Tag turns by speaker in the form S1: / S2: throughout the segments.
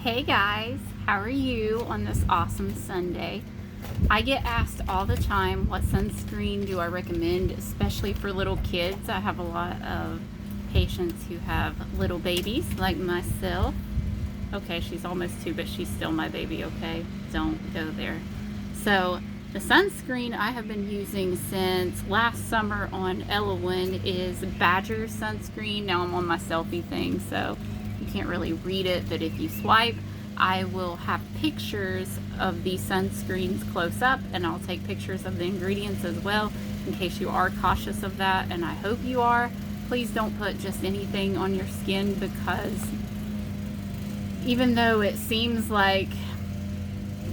S1: Hey guys, how are you on this awesome Sunday? I get asked all the time, what sunscreen do I recommend, especially for little kids. I have a lot of patients who have little babies like myself. Okay, she's almost 2, but she's still my baby, okay? Don't go there. So the sunscreen I have been using since last summer on Elowin is Badger sunscreen. Now I'm on my selfie thing, so you can't really read it, but if you swipe, I will have pictures of these sunscreens close up, and I'll take pictures of the ingredients as well in case you are cautious of that, and I hope you are. Please don't put just anything on your skin, because even though it seems like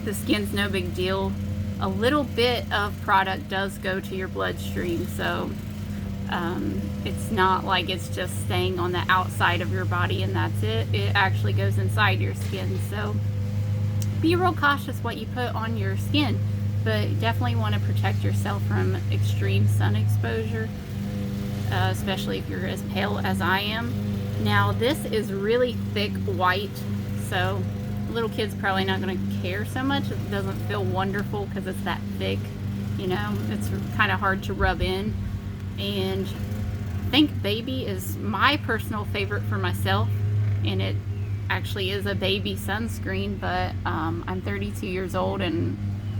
S1: the skin's no big deal, a little bit of product does go to your bloodstream, so it's not like it's just staying on the outside of your body and that's it. It actually goes inside your skin, so be real cautious what you put on your skin, but definitely want to protect yourself from extreme sun exposure, especially if you're as pale as I am. Now this is really thick white, so little kids probably not going to care so much. It doesn't feel wonderful because it's that thick, you know, it's kind of hard to rub in. And Think Baby is my personal favorite for myself, and it actually is a baby sunscreen, but I'm 32 years old and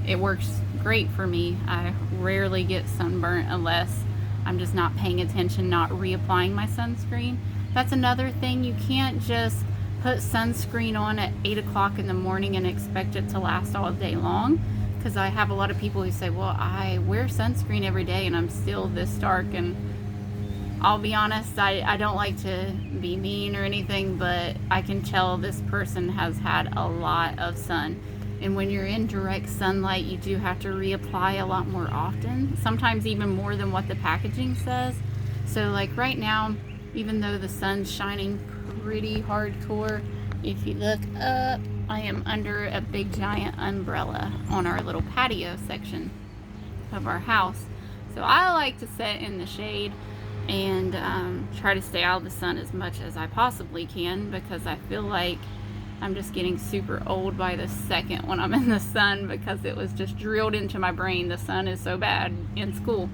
S1: it works great for me. I rarely get sunburnt unless I'm just not paying attention, not reapplying my sunscreen. That's another thing. You can't just put sunscreen on at 8 o'clock in the morning and expect it to last all day long, because I have a lot of people who say, well, I wear sunscreen every day and I'm still this dark. And I'll be honest, I don't like to be mean or anything, but I can tell this person has had a lot of sun. And when you're in direct sunlight, you do have to reapply a lot more often, sometimes even more than what the packaging says. So like right now, even though the sun's shining pretty hardcore, if you look up, I am under a big giant umbrella on our little patio section of our house. So I like to sit in the shade and try to stay out of the sun as much as I possibly can, because I feel like I'm just getting super old by the second when I'm in the sun, because it was just drilled into my brain the sun is so bad in school.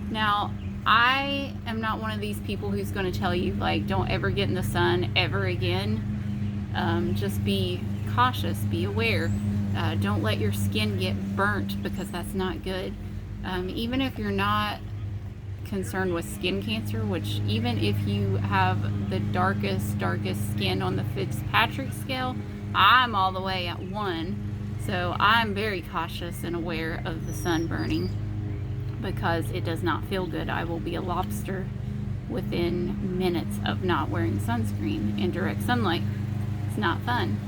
S1: Now, I am not one of these people who's going to tell you, like, don't ever get in the sun ever again. Just be cautious, be aware. Don't let your skin get burnt, because that's not good. Even if you're not concerned with skin cancer, which even if you have the darkest skin on the Fitzpatrick scale, I'm all the way at 1. So I'm very cautious and aware of the sun burning, because it does not feel good. I will be a lobster within minutes of not wearing sunscreen in direct sunlight. It's not fun.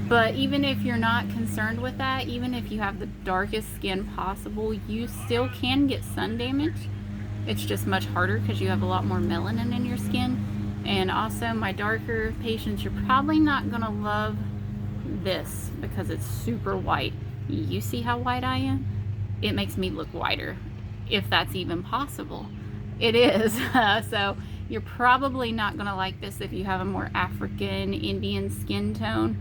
S1: But even if you're not concerned with that, even if you have the darkest skin possible, you still can get sun damage. It's just much harder because you have a lot more melanin in your skin. And also, my darker patients, you're probably not gonna love this because it's super white. You see how white I am? It makes me look whiter, if that's even possible. It is. So you're probably not going to like this if you have a more African Indian skin tone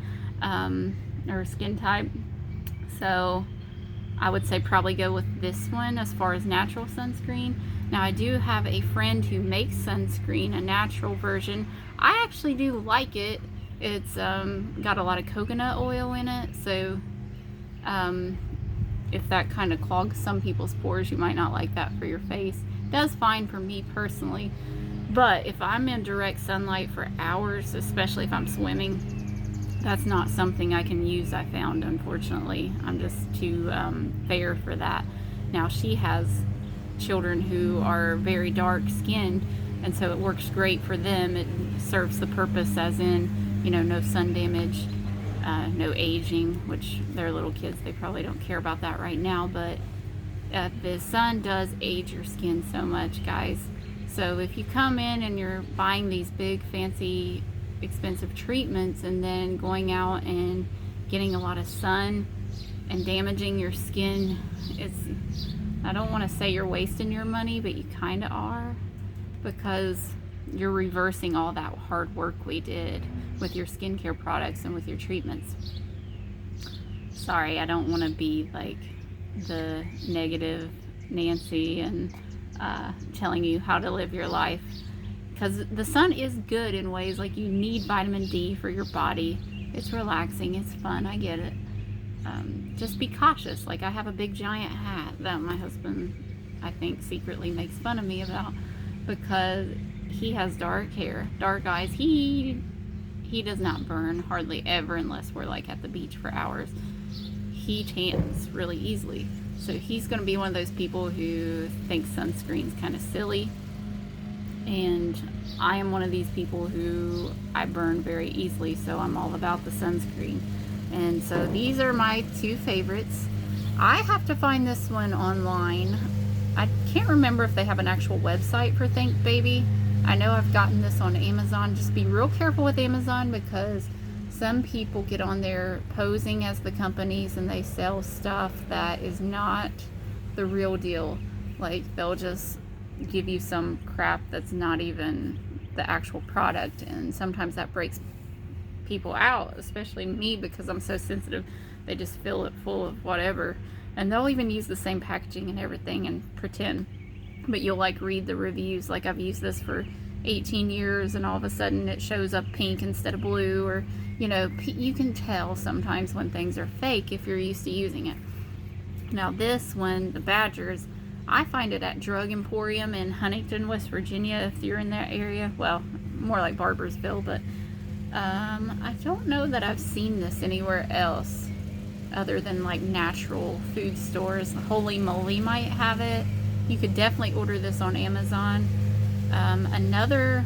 S1: or skin type. So I would say probably go with this one as far as natural sunscreen. Now, I do have a friend who makes sunscreen, a natural version. I actually do like it. It's got a lot of coconut oil in it, so if that kind of clogs some people's pores, you might not like that for your face. It does fine for me personally, but if I'm in direct sunlight for hours, especially if I'm swimming, that's not something I can use, I found, unfortunately. I'm just too fair for that. Now, she has children who are very dark skinned, and so it works great for them. It serves the purpose, as in, you know, no sun damage, no aging, which they're little kids, they probably don't care about that right now, but the sun does age your skin so much, guys. So if you come in and you're buying these big fancy expensive treatments and then going out and getting a lot of sun and damaging your skin, I don't want to say you're wasting your money, but you kind of are, because you're reversing all that hard work we did with your skincare products and with your treatments. Sorry, I don't want to be like the negative Nancy and telling you how to live your life, because the sun is good in ways. Like, you need vitamin D for your body. It's relaxing, it's fun, I get it. Just be cautious. Like, I have a big giant hat that my husband, I think, secretly makes fun of me about, because he has dark hair, dark eyes. He does not burn hardly ever unless we're like at the beach for hours. He tans really easily. So he's going to be one of those people who thinks sunscreen's kind of silly. And I am one of these people who I burn very easily, so I'm all about the sunscreen. And so these are my two favorites. I have to find this one online. I can't remember if they have an actual website for Think Baby. I know I've gotten this on Amazon. Just be real careful with Amazon, because some people get on there posing as the companies and they sell stuff that is not the real deal. Like, they'll just give you some crap that's not even the actual product, and sometimes that breaks people out, especially me, because I'm so sensitive. They just fill it full of whatever, and they'll even use the same packaging and everything and pretend. But you'll like read the reviews, like, I've used this for 18 years and all of a sudden it shows up pink instead of blue, or you know, you can tell sometimes when things are fake if you're used to using it. Now this one, the Badgers, I find it at Drug Emporium in Huntington, West Virginia, if you're in that area. Well, more like Barbersville, but I don't know that I've seen this anywhere else other than like natural food stores. Holy Moly might have it. You could definitely order this on Amazon. Another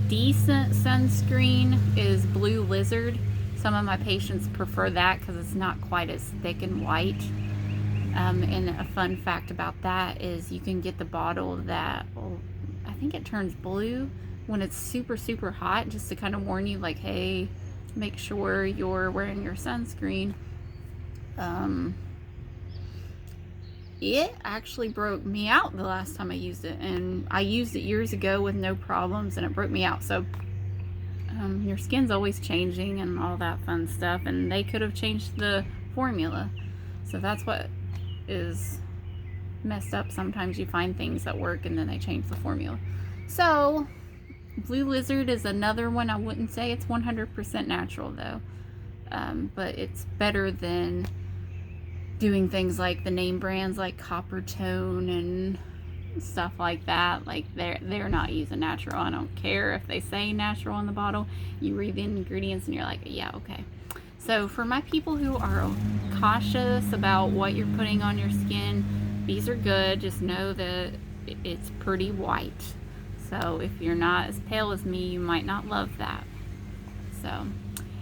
S1: decent sunscreen is Blue Lizard. Some of my patients prefer that because it's not quite as thick and white. And a fun fact about that is you can get the bottle that, I think it turns blue when it's super, super hot, just to kind of warn you, like, hey, make sure you're wearing your sunscreen. It actually broke me out the last time I used it, and I used it years ago with no problems, and it broke me out. So your skin's always changing and all that fun stuff, and they could have changed the formula. So that's what is messed up. Sometimes you find things that work and then they change the formula. So Blue Lizard is another one. I wouldn't say it's 100% natural though, but it's better than doing things like the name brands like Copper Tone and stuff like that. Like, they're not using natural. I don't care if they say natural on the bottle. You read the ingredients and you're like, yeah, okay. So for my people who are cautious about what you're putting on your skin, these are good. Just know that it's pretty white. So if you're not as pale as me, you might not love that. So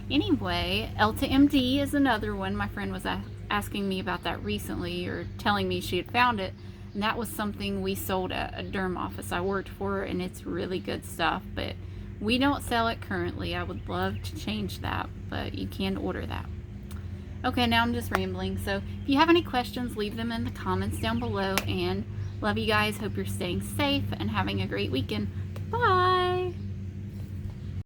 S1: anyway, Elta MD is another one. My friend was asking me about that recently, or telling me she had found it. And that was something we sold at a derm office I worked for, and it's really good stuff. But we don't sell it currently. I would love to change that, but you can order that. Okay, now I'm just rambling. So if you have any questions, leave them in the comments down below. And love you guys. Hope you're staying safe and having a great weekend. Bye.